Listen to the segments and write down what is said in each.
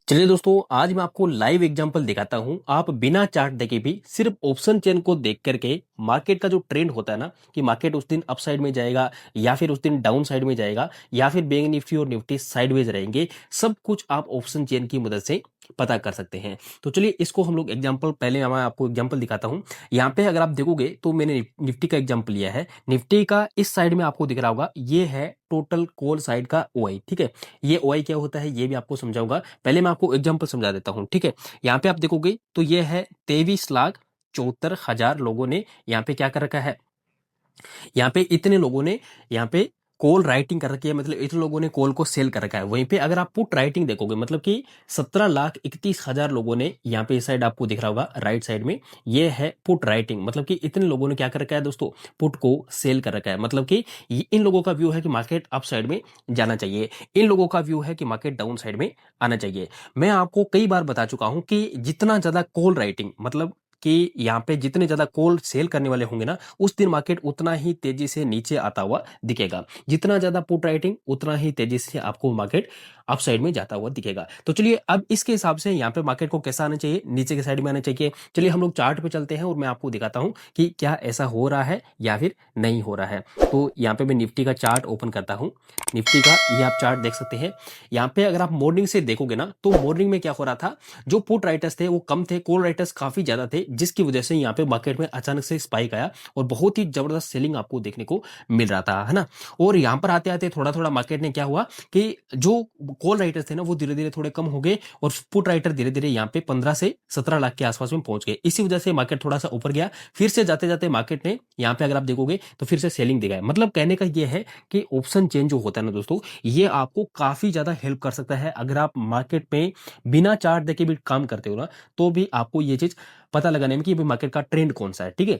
चलिए दोस्तों, आज मैं आपको लाइव एग्जांपल दिखाता हूं। आप बिना चार्ट देखे भी सिर्फ ऑप्शन चेन को देख करके मार्केट का जो ट्रेंड होता है ना, कि मार्केट उस दिन अप साइड में जाएगा या फिर उस दिन डाउन साइड में जाएगा या फिर बैंक निफ्टी और निफ्टी साइडवेज रहेंगे, सब कुछ आप ऑप्शन चेन की मदद से पता कर सकते हैं। तो चलिए इसको हम लोग एग्जांपल, पहले मैं आपको एग्जांपल दिखाता हूं। यहाँ पे अगर आप देखोगे तो मैंने निफ्टी का एग्जांपल लिया है। निफ्टी का इस साइड में आपको दिख रहा होगा, ये है टोटल कॉल साइड का ओआई। ठीक है, ये ओआई क्या होता है ये भी आपको समझाऊंगा। पहले मैं आपको एग्जांपल समझा देता हूं। ठीक है, यहाँ पे आप देखोगे तो ये है 23,74,000 लोगों ने यहाँ पे क्या कर रखा है। यहाँ पे इतने लोगों ने यहाँ पे कॉल राइटिंग कर रखी है, मतलब इतने लोगों ने कॉल को सेल कर रखा है। वहीं पे अगर आप पुट राइटिंग देखोगे, मतलब कि 17,31,000 लोगों ने यहाँ पे इस साइड आपको दिख रहा होगा राइट साइड में, ये है पुट राइटिंग। मतलब कि इतने लोगों ने क्या कर रखा है दोस्तों, पुट को सेल कर रखा है। मतलब कि इन लोगों का व्यू है कि मार्केट अप साइड में जाना चाहिए, इन लोगों का व्यू है कि मार्केट डाउन साइड में आना चाहिए। मैं आपको कई बार बता चुका हूं कि जितना ज्यादा कॉल राइटिंग, मतलब कि यहाँ पे जितने ज्यादा कॉल सेल करने वाले होंगे ना, उस दिन मार्केट उतना ही तेजी से नीचे आता हुआ दिखेगा। जितना ज्यादा पुट राइटिंग, उतना ही तेजी से आपको मार्केट अप साइड में जाता हुआ दिखेगा। तो चलिए अब इसके हिसाब से यहाँ पे मार्केट को कैसा आना चाहिए, नीचे के साइड में आना चाहिए। चलिए हम लोग चार्ट पे चलते हैं और मैं आपको दिखाता हूं कि क्या ऐसा हो रहा है या फिर नहीं हो रहा है। तो यहाँ पे मैं निफ्टी का चार्ट ओपन करता हूँ। निफ्टी का ये आप चार्ट देख सकते हैं। यहाँ पे अगर आप मॉर्निंग से देखोगे ना, तो मॉर्निंग में क्या हो रहा था, जो पुट राइटर्स थे वो कम थे, कॉल राइटर्स काफी ज्यादा थे, जिसकी वजह से यहाँ पे मार्केट में अचानक से स्पाइक आया और बहुत ही जबरदस्त सेलिंग आपको देखने को मिल रहा था, है ना। और यहाँ पर आते आते थोड़ा थोड़ा मार्केट ने क्या हुआ कि जो कॉल राइटर्स थे ना, वो धीरे धीरे थोड़े कम हो गए और पुट राइटर धीरे धीरे यहाँ पे 15 से 17 लाख के आसपास में पहुंच गए। इसी वजह से मार्केट थोड़ा सा ऊपर गया। फिर से जाते जाते मार्केट ने यहाँ पे अगर आप देखोगे तो फिर से सेलिंग दिखाया। मतलब कहने का ये है कि ऑप्शन चेंज जो होता है ना दोस्तों, ये आपको काफी ज्यादा हेल्प कर सकता है। अगर आप मार्केट में बिना चार्ट देखे भी काम करते हो ना, तो भी आपको ये चीज पता लगाने में कि मार्केट का ट्रेंड कौन सा है। ठीक है,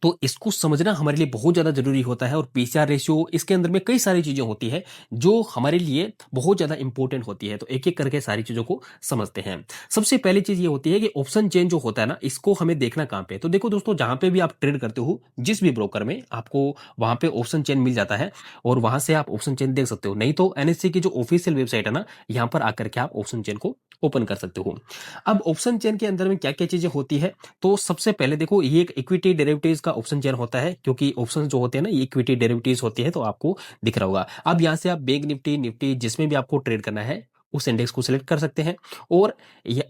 तो इसको समझना हमारे लिए बहुत ज्यादा जरूरी होता है। और पीसीआर रेशियो, इसके अंदर में कई सारी चीजें होती है जो हमारे लिए बहुत ज्यादा इंपॉर्टेंट होती है। तो एक एक करके सारी चीजों को समझते हैं। सबसे पहली चीज ये होती है कि ऑप्शन चेन जो होता है ना, इसको हमें देखना कहां पे। तो देखो दोस्तों, जहां पे भी आप ट्रेड करते हो, जिस भी ब्रोकर में, आपको वहां पे ऑप्शन चेन मिल जाता है और वहां से आप ऑप्शन चेन देख सकते हो। नहीं तो एनएससी की जो ऑफिशियल वेबसाइट है ना, यहां पर आकर के आप ऑप्शन चेन को ओपन कर सकते हो। अब ऑप्शन चेन के अंदर में क्या क्या चीजें होती है, तो सबसे पहले देखो, ये एक इक्विटी डेरिवेटिव्स का ऑप्शन चेन होता है, क्योंकि ऑप्शन जो होते हैं ना, ये इक्विटी डेरिवेटिव्स होती है। तो आपको दिख रहा होगा। अब यहां से आप बैंक निफ्टी, निफ्टी जिसमें भी आपको ट्रेड करना है, उस इंडेक्स को सिलेक्ट कर सकते हैं। और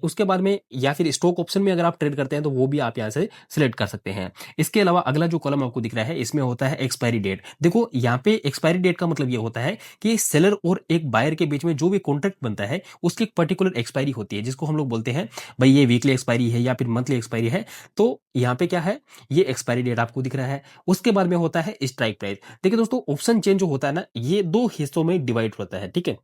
उसके बाद में या फिर स्टॉक ऑप्शन में अगर आप ट्रेड करते हैं तो वो भी आप यहां से सिलेक्ट कर सकते हैं। इसके अलावा अगला जो कॉलम आपको दिख रहा है, इसमें होता है एक्सपायरी डेट। देखो यहाँ पे एक्सपायरी डेट का मतलब ये होता है कि सेलर और एक बायर के बीच में जो भी कॉन्ट्रैक्ट बनता है, उसकी एक पर्टिकुलर एक्सपायरी होती है, जिसको हम लोग बोलते हैं भाई ये वीकली एक्सपायरी है या फिर मंथली एक्सपायरी है। तो यहाँ पे क्या है, ये एक्सपायरी डेट आपको दिख रहा है। उसके बाद में होता है स्ट्राइक प्राइस। देखिए दोस्तों, ऑप्शन चेंज जो होता है ना, ये दो हिस्सों में डिवाइड होता है। ठीक है,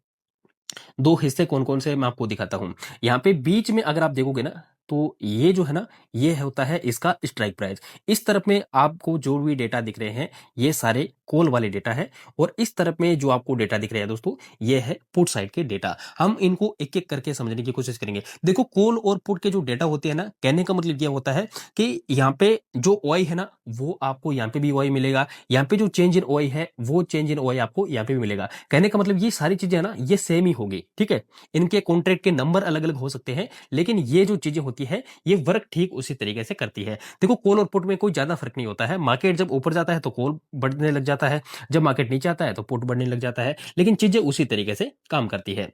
दो हिस्से कौन कौन से मैं आपको दिखाता हूं। यहाँ पे बीच में अगर आप देखोगे ना, तो ये जो है ना, ये होता है इसका स्ट्राइक प्राइस। इस तरफ में आपको जो भी डेटा दिख रहे हैं, ये सारे कॉल वाले डेटा है। और इस तरफ में जो आपको डेटा दिख रहे हैं दोस्तों, ये है पुट साइड के डेटा। हम इनको एक एक करके समझने की कोशिश करेंगे। देखो, कॉल और पुट के जो डेटा होते हैं ना, कहने का मतलब ये होता है कि यहाँ पे जो ओआई है ना, वो आपको यहाँ पे भी ओआई मिलेगा। यहाँ पे जो चेंज इन ओआई है, वो चेंज इन ओआई आपको यहाँ पे भी मिलेगा। कहने का मतलब ये सारी चीजें है ना, ये सेम ही होगी। ठीक है, इनके कॉन्ट्रैक्ट के नंबर अलग अलग हो सकते हैं, लेकिन ये जो चीजें होती है, ये वर्क ठीक उसी तरीके से करती है। देखो, कॉल और पुट में कोई ज्यादा फर्क नहीं होता है। मार्केट जब ऊपर जाता है तो कॉल बढ़ने लग जाता है, जब मार्केट नीचे आता है तो पुट बढ़ने लग जाता है, लेकिन चीजें उसी तरीके से काम करती है।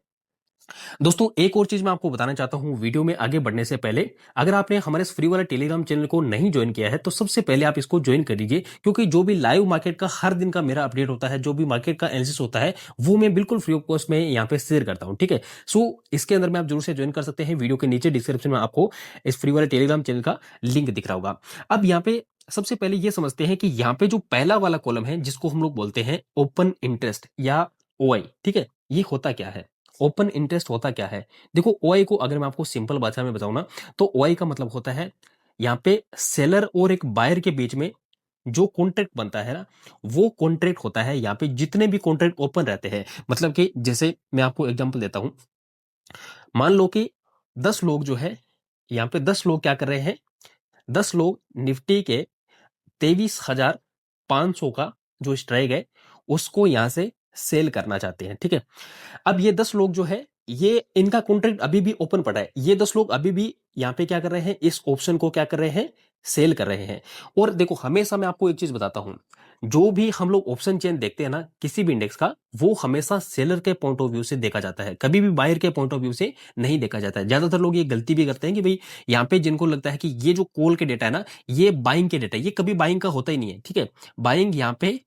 दोस्तों, एक और चीज मैं आपको बताना चाहता हूं वीडियो में आगे बढ़ने से पहले। अगर आपने हमारे इस फ्री वाला टेलीग्राम चैनल को नहीं ज्वाइन किया है, तो सबसे पहले आप इसको ज्वाइन कर लीजिए, क्योंकि जो भी लाइव मार्केट का हर दिन का मेरा अपडेट होता है, जो भी मार्केट का एनालिसिस होता है, वो मैं बिल्कुल फ्री ऑफ कॉस्ट में यहाँ पे शेयर करता हूँ। ठीक है, सो इसके अंदर में आप जरूर से ज्वाइन कर सकते हैं। वीडियो के नीचे डिस्क्रिप्शन में आपको इस फ्री वाले टेलीग्राम चैनल का लिंक दिख रहा होगा। अब यहाँ पे सबसे पहले ये समझते हैं कि यहाँ पे जो पहला वाला कॉलम है, जिसको हम लोग बोलते हैं ओपन इंटरेस्ट या ओआई, ठीक है, ये होता क्या है, ओपन इंटरेस्ट होता क्या है। देखो, ओआई को अगर मैं आपको सिंपल भाषा में बताऊं ना, तो ओआई का मतलब होता है, यहाँ पे सेलर और एक बायर के बीच में जो कॉन्ट्रैक्ट बनता है ना, वो कॉन्ट्रैक्ट होता है। यहाँ पे जितने भी कॉन्ट्रैक्ट ओपन रहते हैं, मतलब कि जैसे मैं आपको एग्जांपल देता हूं। मान लो कि 10 लोग जो है, यहाँ पे 10 लोग क्या कर रहे हैं, 10 लोग निफ्टी के 23,500 का जो स्ट्राइक है, उसको यहां से सेल करना चाहते हैं। ठीक है, अब ये 10 लोग जो है, ये इनका कॉन्ट्रैक्ट अभी भी ओपन पड़ा है, ये 10 लोग अभी भी यहाँ पे क्या कर रहे हैं, इस ऑप्शन को क्या कर रहे हैं, सेल कर रहे हैं। और देखो हमेशा मैं आपको एक चीज बताता हूं, जो भी हम लोग ऑप्शन चेन देखते हैं ना किसी भी इंडेक्स का, वो हमेशा सेलर के पॉइंट ऑफ व्यू से देखा जाता है, कभी भी बायर के पॉइंट ऑफ व्यू से नहीं देखा जाता है। ज्यादातर लोग ये गलती भी करते हैं कि भाई यहाँ पे जिनको लगता है कि ये जो कॉल के डेटा है ना, ये बाइंग के डेटा है, ये कभी बाइंग का होता ही नहीं है, ठीक है। बाइंग यहाँ पे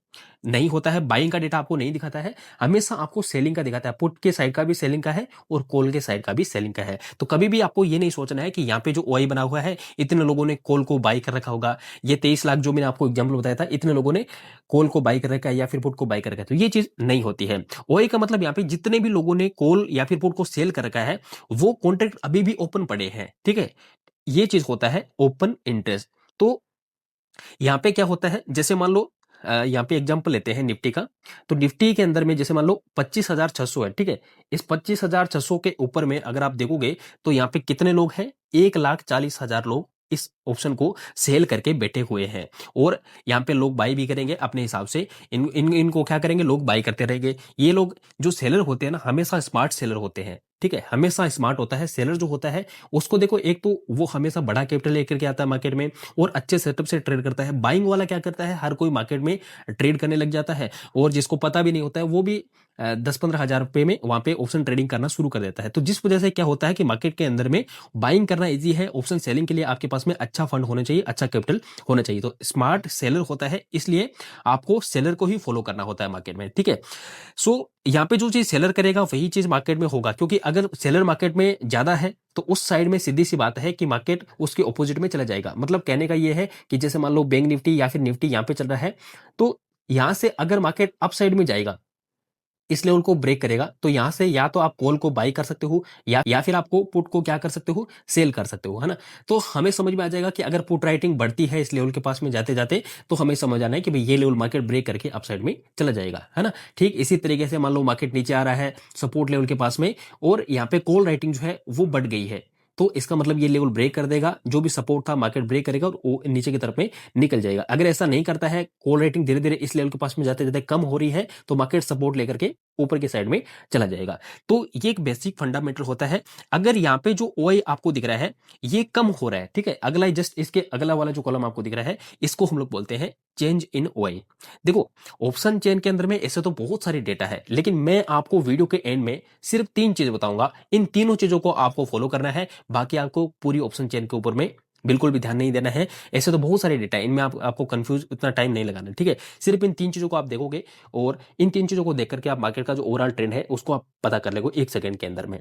नहीं होता है, बाइंग का डेटा आपको नहीं दिखाता है, हमेशा आपको सेलिंग का दिखाता है। पुट के साइड का भी सेलिंग का है और कॉल के साइड का भी सेलिंग का है। तो कभी भी आपको ये नहीं सोचना है कि यहाँ पे जो ओआई बना हुआ है इतने लोगों ने कॉल को बाई कर रखा होगा, ये 23 लाख जो मैंने आपको एग्जाम्पल बताया था, इतने लोगों ने कॉल को बाई कर रखा है या फिर पुट को बाई कर रखा है, तो ये चीज नहीं होती है। ओआई का मतलब यहाँ पे जितने भी लोगों ने कॉल या फिर पुट को सेल कर रखा है, वो कॉन्ट्रैक्ट अभी भी ओपन पड़े हैं, ठीक है। ये चीज होता है ओपन इंटरेस्ट। तो यहाँ पे क्या होता है, जैसे मान लो यहाँ पे एग्जांपल लेते हैं निफ्टी का। तो निफ्टी के अंदर में जैसे मान लो 25,600 है, ठीक है। इस 25,600 के ऊपर में अगर आप देखोगे तो यहाँ पे कितने लोग हैं, 1,40,000 लोग इस ऑप्शन को सेल करके बैठे हुए हैं। और यहाँ पे लोग बाई भी करेंगे अपने हिसाब से, इनको क्या करेंगे, लोग बाई करते रहेंगे। ये लोग जो सेलर होते हैं ना, हमेशा स्मार्ट सेलर होते हैं, ठीक है, हमेशा स्मार्ट होता है सेलर जो होता है। उसको देखो, एक तो वो हमेशा बड़ा कैपिटल लेकर के आता है मार्केट में और अच्छे सेटअप से ट्रेड करता है। बाइंग वाला क्या करता है, हर कोई मार्केट में ट्रेड करने लग जाता है और जिसको पता भी नहीं होता है वो भी 10-15 हज़ार रुपए में वहां पे ऑप्शन ट्रेडिंग करना शुरू कर देता है। तो जिस वजह से क्या होता है कि मार्केट के अंदर में बाइंग करना इजी है, ऑप्शन सेलिंग के लिए आपके पास में अच्छा फंड होना चाहिए, अच्छा कैपिटल होना चाहिए। तो स्मार्ट सेलर होता है, इसलिए आपको सेलर को ही फॉलो करना होता है मार्केट में, ठीक है। सो यहाँ पे जो चीज सेलर करेगा वही चीज मार्केट में होगा, क्योंकि अगर सेलर मार्केट में ज्यादा है तो उस साइड में सीधी सी बात है कि मार्केट उसके ऑपोजिट में चला जाएगा। मतलब कहने का ये है कि जैसे मान लो बैंक निफ्टी या फिर निफ्टी यहाँ पे चल रहा है, तो यहां से अगर मार्केट अप साइड में जाएगा, इस लेवल को ब्रेक करेगा, तो यहां से या तो आप कॉल को बाई कर सकते हो या फिर आपको पुट को क्या कर सकते हो, सेल कर सकते हो, है ना। तो हमें समझ में आ जाएगा कि अगर पुट राइटिंग बढ़ती है इस लेवल के पास में जाते जाते, तो हमें समझ आना है कि भाई ये लेवल मार्केट ब्रेक करके अपसाइड में चला जाएगा, है ना। ठीक इसी तरीके से मान लो मार्केट नीचे आ रहा है सपोर्ट लेवल के पास में और यहाँ पे कॉल राइटिंग जो है वो बढ़ गई है, तो इसका मतलब ये लेवल ब्रेक कर देगा, जो भी सपोर्ट था मार्केट ब्रेक करेगा और वो नीचे की तरफ में निकल जाएगा। अगर ऐसा नहीं करता है, कॉल रेटिंग धीरे धीरे इस लेवल के पास में जाते जाते कम हो रही है, तो मार्केट सपोर्ट लेकर के ऊपर की साइड में चला जाएगा। तो ये एक बेसिक फंडामेंटल होता है। अगर यहाँ पे जो ओआई आपको दिख रहा है ये कम हो रहा है, ठीक है, अगला जस्ट इसके अगला वाला जो कॉलम आपको दिख रहा है इसको हम लोग बोलते हैं चेंज इन ओआई। देखो ऑप्शन चेन के अंदर में ऐसे तो बहुत सारी डेटा है, लेकिन मैं आपको वीडियो के एंड में सिर्फ 3 चीजें बताऊंगा, इन तीनों चीजों को आपको फॉलो करना है, बाकी आपको पूरी ऑप्शन चेन के ऊपर में बिल्कुल भी ध्यान नहीं देना है। ऐसे तो बहुत सारे डेटा है, इनमें आपको कंफ्यूज उतना टाइम नहीं लगाना, ठीक है। सिर्फ इन 3 चीजों को आप देखोगे और इन 3 चीजों को देख करके आप मार्केट का जो ओवरऑल ट्रेंड है उसको आप पता कर लेंगे 1 सेकंड के अंदर में।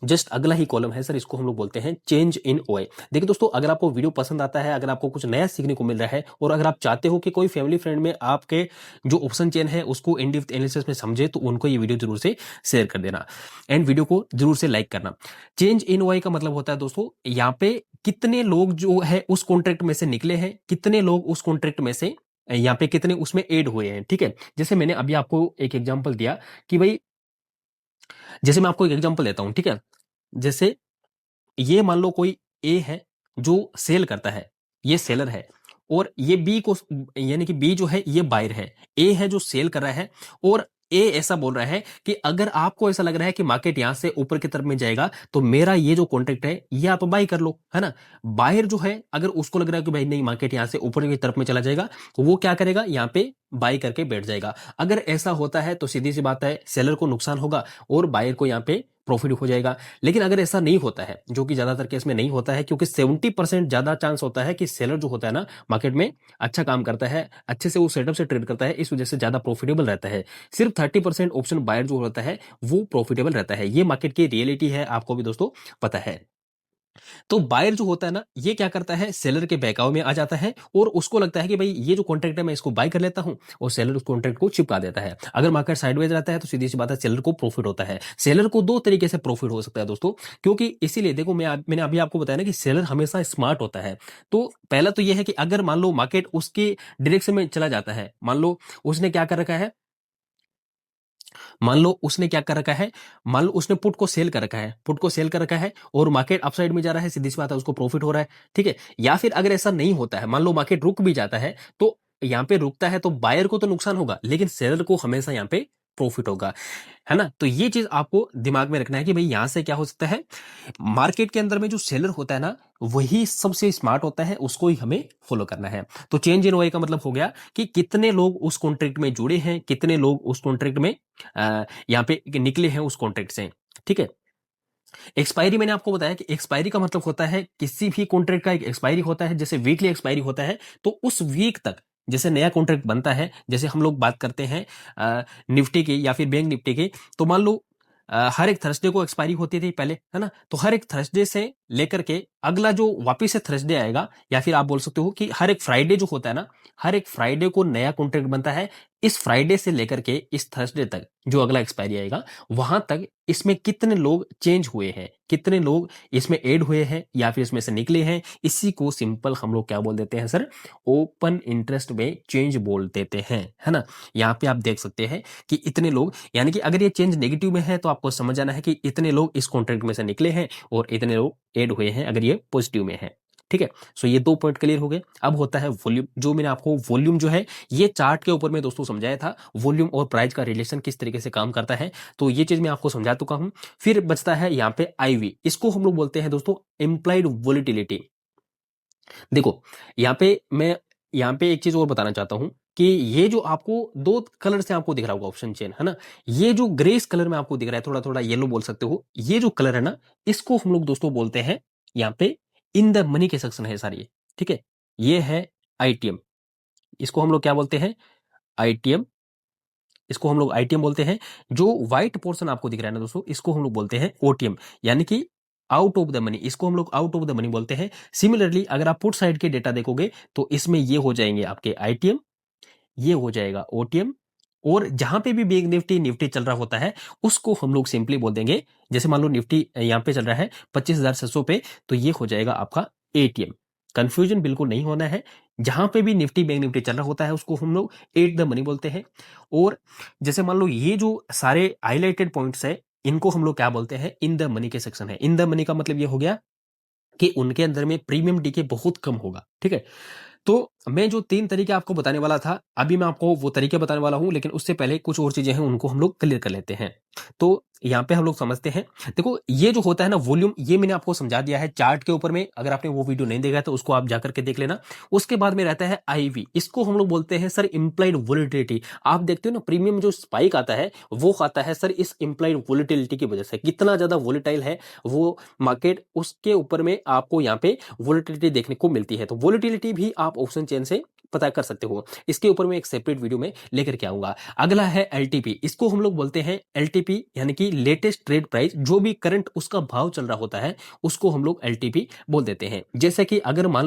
जस्ट अगला ही कॉलम है सर, इसको हम लोग बोलते हैं चेंज इन ओआई। देखिए दोस्तों, अगर आपको वीडियो पसंद आता है, अगर आपको कुछ नया सीखने को मिल रहा है और अगर आप चाहते हो कि कोई फैमिली फ्रेंड में आपके जो ऑप्शन चेन है उसको इन डेप्थ एनालिसिस में समझे, तो उनको ये वीडियो जरूर से शेयर कर देना एंड वीडियो को जरूर से लाइक करना। चेंज इन ओआई का मतलब होता है दोस्तों, यहाँ पे कितने लोग जो है उस कॉन्ट्रैक्ट में से निकले हैं, कितने लोग उस कॉन्ट्रैक्ट में से यहाँ पे कितने उसमें एड हुए हैं, ठीक है। जैसे मैंने अभी आपको एक एग्जांपल दिया कि भाई, जैसे मैं आपको एक एग्जांपल देता हूं, ठीक है। जैसे ये मान लो कोई ए है जो सेल करता है, ये सेलर है, और ये बी को, यानी कि बी जो है ये बायर है, ए है जो सेल कर रहा है, और ए ऐसा बोल रहा है कि अगर आपको ऐसा लग रहा है कि मार्केट यहां से ऊपर की तरफ में जाएगा तो मेरा ये जो कॉन्ट्रैक्ट है ये आप बाई कर लो, है ना। बायर जो है अगर उसको लग रहा है कि भाई नहीं मार्केट यहां से ऊपर की तरफ में चला जाएगा, तो वो क्या करेगा, यहाँ पे बाई करके बैठ जाएगा। अगर ऐसा होता है तो सीधी सी बात है सेलर को नुकसान होगा और बायर को यहाँ पे प्रॉफिट हो जाएगा। लेकिन अगर ऐसा नहीं होता है, जो कि ज्यादातर केस में नहीं होता है, क्योंकि 70% ज्यादा चांस होता है कि सेलर जो होता है ना मार्केट में अच्छा काम करता है, अच्छे से वो सेटअप से ट्रेड करता है, इस वजह से ज्यादा प्रॉफिटेबल रहता है। सिर्फ 30% ऑप्शन बायर जो होता है वो प्रॉफिटेबल रहता है। ये मार्केट की रियलिटी है, आपको भी दोस्तों पता है। तो बायर जो होता है ना, ये क्या करता है, सेलर के बहकावे में आ जाता है और उसको लगता है कि भाई ये जो कॉन्ट्रैक्ट है मैं इसको बाय कर लेता हूं, और सेलर उस कॉन्ट्रैक्ट को चिपका देता है। अगर मार्केट साइडवेज रहता है तो सीधी सी बात है सेलर को प्रॉफिट होता है। सेलर को 2 तरीके से प्रॉफिट हो सकता है दोस्तों, क्योंकि इसीलिए देखो मैंने अभी आपको बताया ना कि सेलर हमेशा स्मार्ट होता है। तो पहला तो यह है कि अगर मान लो मार्केट उसके डायरेक्शन में चला जाता है, मान लो उसने क्या कर रखा है, मान लो उसने क्या कर रखा है, मान लो उसने पुट को सेल कर रखा है, पुट को सेल कर रखा है और मार्केट अपसाइड में जा रहा है, सीधी सी बात है उसको प्रॉफिट हो रहा है, ठीक है। या फिर अगर ऐसा नहीं होता है, मान लो मार्केट रुक भी जाता है, तो यहाँ पे रुकता है तो बायर को तो नुकसान होगा, लेकिन सेलर को हमेशा यहाँ पे प्रॉफिट होगा, है ना। तो ये चीज आपको दिमाग में रखना है कि भाई यहां से क्या हो सकता है, मार्केट के अंदर में जो सेलर होता है ना वही सबसे स्मार्ट होता है, उसको ही हमें फॉलो करना है। तो चेंज इन ओआई का मतलब हो गया कि कितने लोग उस कॉन्ट्रैक्ट में जुड़े हैं, कितने लोग उस कॉन्ट्रैक्ट में यहाँ पे निकले हैं उस कॉन्ट्रैक्ट से, ठीक है। एक्सपायरी मैंने आपको बताया कि एक्सपायरी का मतलब होता है किसी भी कॉन्ट्रैक्ट का एक एक्सपायरी होता है, जैसे वीकली एक्सपायरी होता है तो उस वीक तक जैसे नया कॉन्ट्रैक्ट बनता है, जैसे हम लोग बात करते हैं निफ्टी की या फिर बैंक निफ्टी की, तो मान लो हर एक थर्सडे को एक्सपायरी होती थी पहले, है ना। तो हर एक थर्सडे से लेकर के अगला जो वापिस से थर्सडे आएगा, या फिर आप बोल सकते हो कि हर एक फ्राइडे जो होता है ना, हर एक फ्राइडे को नया कॉन्ट्रैक्ट बनता है। इस फ्राइडे से लेकर के इस थर्सडे तक जो अगला एक्सपायरी आएगा वहां तक इसमें कितने लोग चेंज हुए हैं, कितने लोग इसमें ऐड हुए हैं या फिर इसमें से निकले हैं, इसी को सिंपल हम लोग क्या बोल देते हैं सर, ओपन इंटरेस्ट में चेंज बोल देते हैं, है ना। यहाँ पे आप देख सकते हैं कि इतने लोग, यानी कि अगर ये चेंज नेगेटिव में है तो आपको समझ जाना है कि इतने लोग इस कॉन्ट्रैक्ट में से निकले हैं और इतने लोग ऐड हुए हैं अगर ये पॉजिटिव में है, ठीक है। सो ये 2 पॉइंट क्लियर हो गए। अब होता है वॉल्यूम, जो मैंने आपको वॉल्यूम जो है ये चार्ट के ऊपर में दोस्तों समझाया था, वॉल्यूम और प्राइस का रिलेशन किस तरीके से काम करता है, तो ये चीज मैं आपको समझा चुका हूं। फिर बचता है यहाँ पे आईवी, इसको हम लोग बोलते हैं दोस्तों इम्प्लाइड वोलेटिलिटी। देखो यहाँ पे एक चीज और बताना चाहता हूं कि ये जो आपको 2 कलर से आपको दिख रहा होगा ऑप्शन चेन, है ना, ये जो ग्रेस कलर में आपको दिख रहा है, थोड़ा थोड़ा येलो बोल सकते हो, ये जो कलर है ना, इसको हम लोग दोस्तों बोलते हैं यहाँ पे इन द मनी के सेक्शन है सारी, ठीक है। ये है आईटीएम, इसको हम लोग क्या बोलते हैं, आईटीएम, इसको हम लोग आईटीएम बोलते हैं। जो व्हाइट पोर्शन आपको दिख रहा है ना दोस्तों, इसको हम लोग बोलते हैं ओटीएम, यानी कि आउट ऑफ द मनी, इसको हम लोग आउट ऑफ द मनी बोलते हैं। सिमिलरली अगर आप पुट साइड के डेटा देखोगे तो इसमें ये हो जाएंगे आपके आईटीएम, ये हो जाएगा ओटीएम, और जहां पे भी बैंक निफ्टी निफ्टी चल रहा होता है उसको हम लोग सिंपली बोल देंगे, जैसे मान लो निफ्टी यहाँ पे चल रहा है 25,700 पे, तो ये हो जाएगा आपका एटीएम। कंफ्यूजन बिल्कुल नहीं होना है, जहां पे भी निफ्टी बैंक निफ्टी चल रहा होता है उसको हम लोग एट द मनी बोलते हैं। और जैसे मान लो ये जो सारे हाईलाइटेड पॉइंट्स है इनको हम लोग क्या बोलते हैं, इन द मनी के सेक्शन है। इन द मनी का मतलब ये हो गया कि उनके अंदर में प्रीमियम डीके बहुत कम होगा, ठीक है। तो मैं जो 3 तरीके आपको बताने वाला था, अभी मैं आपको वो तरीके बताने वाला हूं, लेकिन उससे पहले कुछ और चीजें हैं उनको हम लोग क्लियर कर लेते हैं। तो यहाँ पे हम लोग समझते हैं, देखो ये जो होता है ना वॉल्यूम, ये मैंने आपको समझा दिया है चार्ट के ऊपर में, अगर आपने वो वीडियो नहीं देखा है तो उसको आप जाकर के देख लेना। उसके बाद में रहता है आईवी, इसको हम लोग बोलते हैं सर इम्प्लाइड वोलेटिलिटी। आप देखते हो ना प्रीमियम जो स्पाइक आता है वो आता है सर इस इम्प्लाइड वोलेटिलिटी की वजह से, कितना ज्यादा वोलेटाइल है वो मार्केट, उसके ऊपर में आपको यहाँ पे वोलेटिलिटी देखने को मिलती है। तो वोलेटिलिटी भी आप ऑप्शन चेन से पता कर सकते हो, इसके ऊपर मैं एक सेपरेट वीडियो में लेकर के आऊंगा। अगला है एलटीपी, इसको हम लोग बोलते हैं एलटीपी यानी कि लेटेस्ट ट्रेड प्राइस, जो भी करंट उसका भाव चल रहा होता है उसको हम लोग एलटीपी बोल देते हैं। जैसे कि अगर मान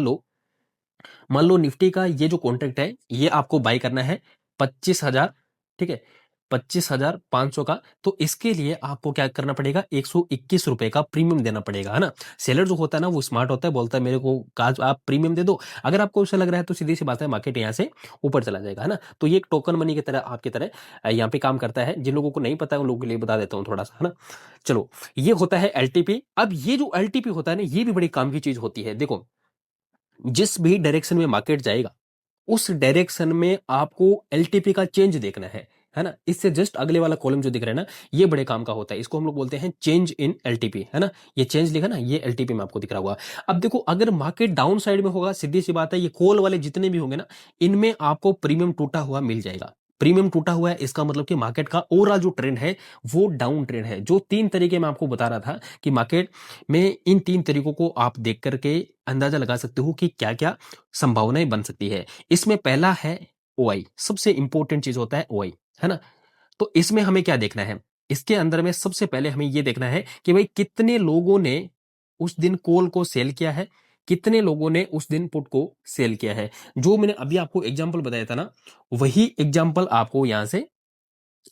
लो निफ्टी का ये जो कॉन्ट्रैक्ट है ये आपको बाय करना है 25,000, ठीक है, 25,500 का, तो इसके लिए आपको क्या करना पड़ेगा, 121 रुपए का प्रीमियम देना पड़ेगा, है ना। सेलर जो होता है ना वो स्मार्ट होता है, बोलता है मेरे को काज आप प्रीमियम दे दो, अगर आपको ऐसा लग रहा है तो सीधी सी बात है मार्केट यहाँ से ऊपर चला जाएगा, है ना। तो ये एक टोकन मनी की तरह आपकी तरह यहाँ पे काम करता है। जिन लोगों को नहीं पता है उन लोगों के लिए बता देता हूँ थोड़ा सा, है ना। चलो, ये होता है एलटीपी। अब ये जो एलटीपी होता है ना ये भी बड़ी काम की चीज होती है। देखो जिस भी डायरेक्शन में मार्केट जाएगा उस डायरेक्शन में आपको एलटीपी का चेंज देखना है ना। इससे जस्ट अगले वाला कॉलम जो दिख रहा है ना ये बड़े काम का होता है, इसको हम लोग बोलते हैं चेंज इन एलटीपी, है ना। ये चेंज लिखा ना, ये एलटीपी में आपको दिख रहा होगा। अब देखो अगर मार्केट डाउन साइड में होगा, सीधी सी बात है ये कॉल वाले जितने भी होंगे ना इनमें आपको प्रीमियम टूटा हुआ मिल जाएगा। प्रीमियम टूटा हुआ है इसका मतलब कि मार्केट का ओवरऑल जो ट्रेंड है वो डाउन ट्रेंड है। जो 3 तरीके मैं आपको बता रहा था कि मार्केट में इन 3 तरीकों को आप देख करके अंदाजा लगा सकते हो कि क्या क्या संभावनाएं बन सकती है। इसमें पहला है ओआई, सबसे इंपॉर्टेंट चीज होता है ओआई, है ना। तो इसमें हमें क्या देखना है, इसके अंदर में सबसे पहले हमें यह देखना है कि भाई कितने लोगों ने उस दिन कॉल को सेल किया है, कितने लोगों ने उस दिन पुट को सेल किया है। जो मैंने अभी आपको एग्जांपल बताया था ना वही एग्जांपल आपको यहां से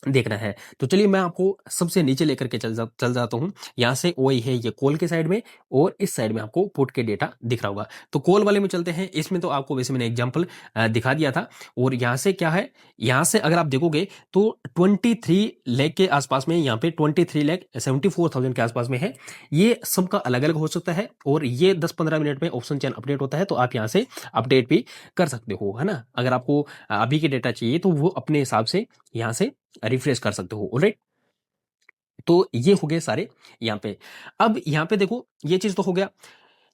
देखना है। तो चलिए मैं आपको सबसे नीचे लेकर के चल जाता हूं। यहां से ओआई है ये कॉल के साइड में और इस साइड में आपको पुट के डेटा दिख रहा होगा। तो कॉल वाले में चलते हैं, इसमें तो आपको वैसे मैंने एग्जांपल दिखा दिया था। और यहां से क्या है, यहां से अगर आप देखोगे तो 23 लाख के आसपास में, यहाँ पे 23,74,000 के आसपास में है। ये सबका अलग अलग हो सकता है और ये 10-15 मिनट में ऑप्शन चेन अपडेट होता है, तो आप यहाँ से अपडेट भी कर सकते हो, है ना। अगर आपको अभी के डेटा चाहिए तो वो अपने हिसाब से यहाँ से रिफ्रेश कर सकते हो। ऑलराइट, तो ये हो गए सारे यहाँ पे। अब यहाँ पे देखो, ये चीज तो हो गया।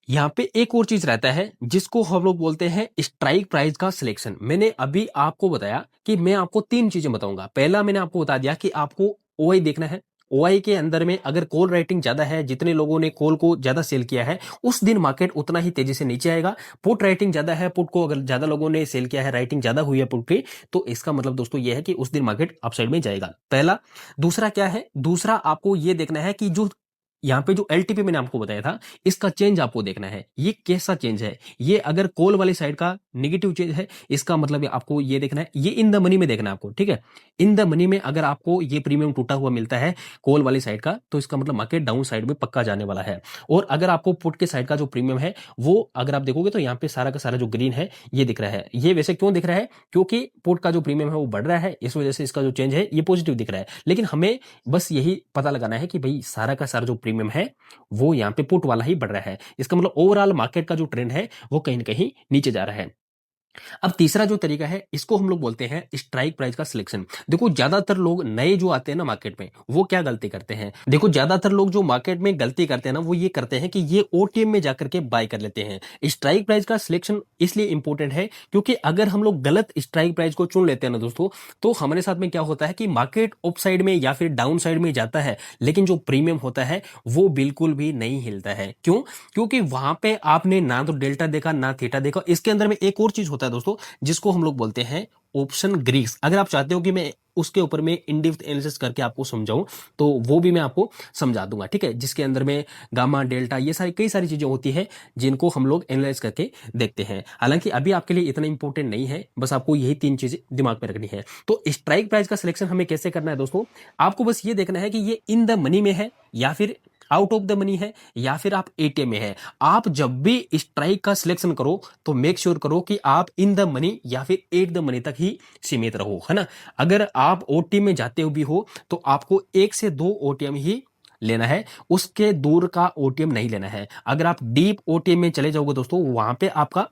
यहाँ पे एक और चीज रहता है जिसको हम लोग बोलते हैं स्ट्राइक प्राइस का सिलेक्शन। मैंने अभी आपको बताया कि मैं आपको तीन चीजें बताऊंगा। पहला मैंने आपको बता दिया कि आपको ओआई देखना है। ओआई के अंदर में अगर कॉल राइटिंग ज्यादा है, जितने लोगों ने कॉल को ज्यादा सेल किया है, उस दिन मार्केट उतना ही तेजी से नीचे आएगा। पुट राइटिंग ज्यादा है, पुट को अगर ज्यादा लोगों ने सेल किया है, राइटिंग ज्यादा हुई है पुट की, तो इसका मतलब दोस्तों ये है कि उस दिन मार्केट अपसाइड में जाएगा। पहला। दूसरा क्या है, दूसरा आपको ये देखना है कि जो यहाँ पे जो एलटीपी मैंने आपको बताया था, इसका चेंज आपको देखना है, ये कैसा चेंज है। ये अगर कॉल वाली साइड का नेगेटिव चेंज है, इसका मतलब आपको ये देखना है, ये इन द मनी में देखना है आपको, ठीक है। इन द मनी में अगर आपको ये प्रीमियम टूटा हुआ मिलता है कॉल वाली साइड का, तो इसका मतलब मार्केट डाउन साइड में पक्का जाने वाला है। और अगर आपको पुट के साइड का जो प्रीमियम है, वो अगर आप देखोगे तो यहाँ पे सारा का सारा जो ग्रीन है ये दिख रहा है। ये वैसे क्यों दिख रहा है, क्योंकि पुट का जो प्रीमियम है वो बढ़ रहा है, इस वजह से इसका जो चेंज है ये पॉजिटिव दिख रहा है। लेकिन हमें बस यही पता लगाना है कि भाई सारा का सारा जो प्रीमियम है वो यहाँ पे पुट वाला ही बढ़ रहा है। इसका मतलब ओवरऑल मार्केट का जो ट्रेंड है वो कहीं ना कहीं नीचे जा रहा है। अब तीसरा जो तरीका है, इसको हम लोग बोलते हैं स्ट्राइक प्राइस का सिलेक्शन। देखो ज्यादातर लोग नए जो आते हैं ना मार्केट में, वो क्या गलती करते हैं, देखो ज्यादातर लोग जो मार्केट में गलती करते हैं ना, वो ये करते हैं कि ये ओटीएम में जाकर के बाय कर लेते हैं। स्ट्राइक प्राइस का सिलेक्शन इसलिए इंपॉर्टेंट है क्योंकि अगर हम लोग गलत स्ट्राइक प्राइस को चुन लेते हैं ना दोस्तों, तो हमारे साथ में क्या होता है कि मार्केट अप साइड में या फिर डाउन साइड में जाता है, लेकिन जो प्रीमियम होता है वो बिल्कुल भी नहीं हिलता है। क्यों? क्योंकि वहां पे आपने ना तो डेल्टा देखा ना थीटा देखा। इसके अंदर में एक और चीज होता है दोस्तों, जिसको हम लोग बोलते हैं ऑप्शन ग्रीक्स। अगर आप चाहते हो कि मैं उसके ऊपर में इन डेप्थ एनालिसिस करके आपको समझाऊं, तो वो भी मैं आपको समझा दूंगा, ठीक है। जिसके अंदर में गामा डेल्टा ये सारी कई सारी चीजें होती है जिनको हम लोग एनालाइज करके देखते हैं। हालांकि अभी आपके लिए इतना इंपॉर्टेंट नहीं है, बस आपको यही तीन चीजें दिमाग में रखनी है। तो स्ट्राइक प्राइस का सिलेक्शन हमें कैसे करना है दोस्तों, आपको बस ये देखना है कि ये इन द मनी में है या फिर आउट ऑफ द मनी है या फिर आप एटीएम में है। आप जब भी स्ट्राइक का सिलेक्शन करो तो मेक श्योर करो कि आप इन द मनी या फिर एट द मनी तक ही सीमित रहो, है ना। अगर आप ओटीएम में जाते हो भी हो तो आपको 1 से 2 ओटीएम ही लेना है, उसके दूर का ओटीएम नहीं लेना है। अगर आप डीप ओटीएम में चले जाओगे दोस्तों, वहां पे आपका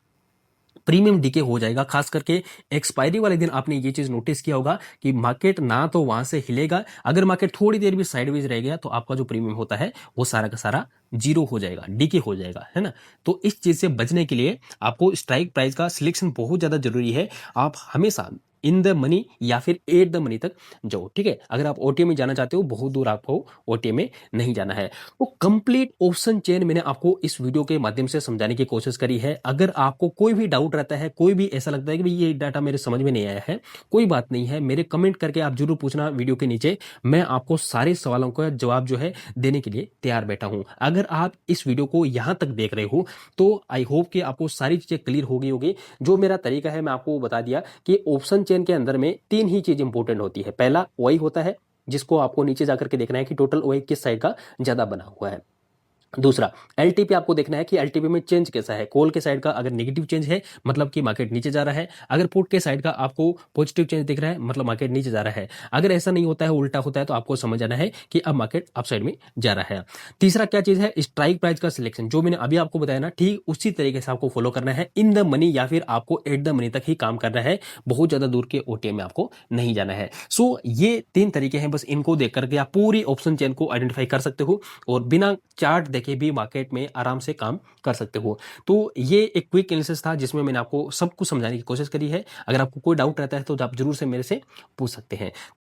प्रीमियम डीके हो जाएगा। खास करके एक्सपायरी वाले दिन आपने ये चीज नोटिस किया होगा कि मार्केट ना तो वहां से हिलेगा, अगर मार्केट थोड़ी देर भी साइडवेज रह गया तो आपका जो प्रीमियम होता है वो सारा का सारा जीरो हो जाएगा, डीके हो जाएगा, है ना। तो इस चीज से बचने के लिए आपको स्ट्राइक प्राइस का सिलेक्शन बहुत ज्यादा जरूरी है। आप हमेशा इन द मनी या फिर एट द मनी तक जाओ, ठीक है। अगर आप ओटीएम में जाना चाहते हो, बहुत दूर आपको ओटीएम में नहीं जाना है। तो कंप्लीट ऑप्शन चेन मैंने आपको इस वीडियो के माध्यम से समझाने की कोशिश करी है। अगर आपको कोई भी डाउट रहता है, कोई भी ऐसा लगता है कि भाई ये डाटा मेरे समझ में नहीं आया है, कोई बात नहीं है, मेरे कमेंट करके आप जरूर पूछना वीडियो के नीचे। मैं आपको सारे सवालों का जवाब जो है देने के लिए तैयार बैठा हूं। अगर आप इस वीडियो को यहां तक देख रहे हो तो आई होप कि आपको सारी चीजें क्लियर हो गई होगी। जो मेरा तरीका है मैं आपको बता दिया कि ऑप्शन चेन के अंदर में तीन ही चीज इंपॉर्टेंट होती है। पहला ओआई होता है, जिसको आपको नीचे जाकर के देखना है कि टोटल ओआई किस साइड का ज्यादा बना हुआ है। दूसरा एलटीपी आपको देखना है कि एलटीपी में चेंज कैसा है। कॉल के साइड का अगर नेगेटिव चेंज है मतलब कि मार्केट नीचे जा रहा है, अगर पुट के साइड का आपको पॉजिटिव चेंज दिख रहा है मतलब मार्केट नीचे जा रहा है। अगर ऐसा नहीं होता है, उल्टा होता है, तो आपको समझ आना है कि अब मार्केट अप साइड में जा रहा है। तीसरा क्या चीज है, स्ट्राइक प्राइस का सिलेक्शन, जो मैंने अभी आपको बताया ना, ठीक उसी तरीके से आपको फॉलो करना है। इन द मनी या फिर आपको एट द मनी तक ही काम करना है, बहुत ज्यादा दूर के ओटीएम में आपको नहीं जाना है। सो ये तीन तरीके हैं, बस इनको देख करके आप पूरी ऑप्शन चेन को आइडेंटिफाई कर सकते हो और बिना चार्ट देखे भी मार्केट में आराम से काम कर सकते हो। तो ये एक क्विक एनालिसिस था जिसमें मैंने आपको सब कुछ समझाने की कोशिश करी है। अगर आपको कोई डाउट रहता है तो आप जरूर से मेरे से पूछ सकते हैं।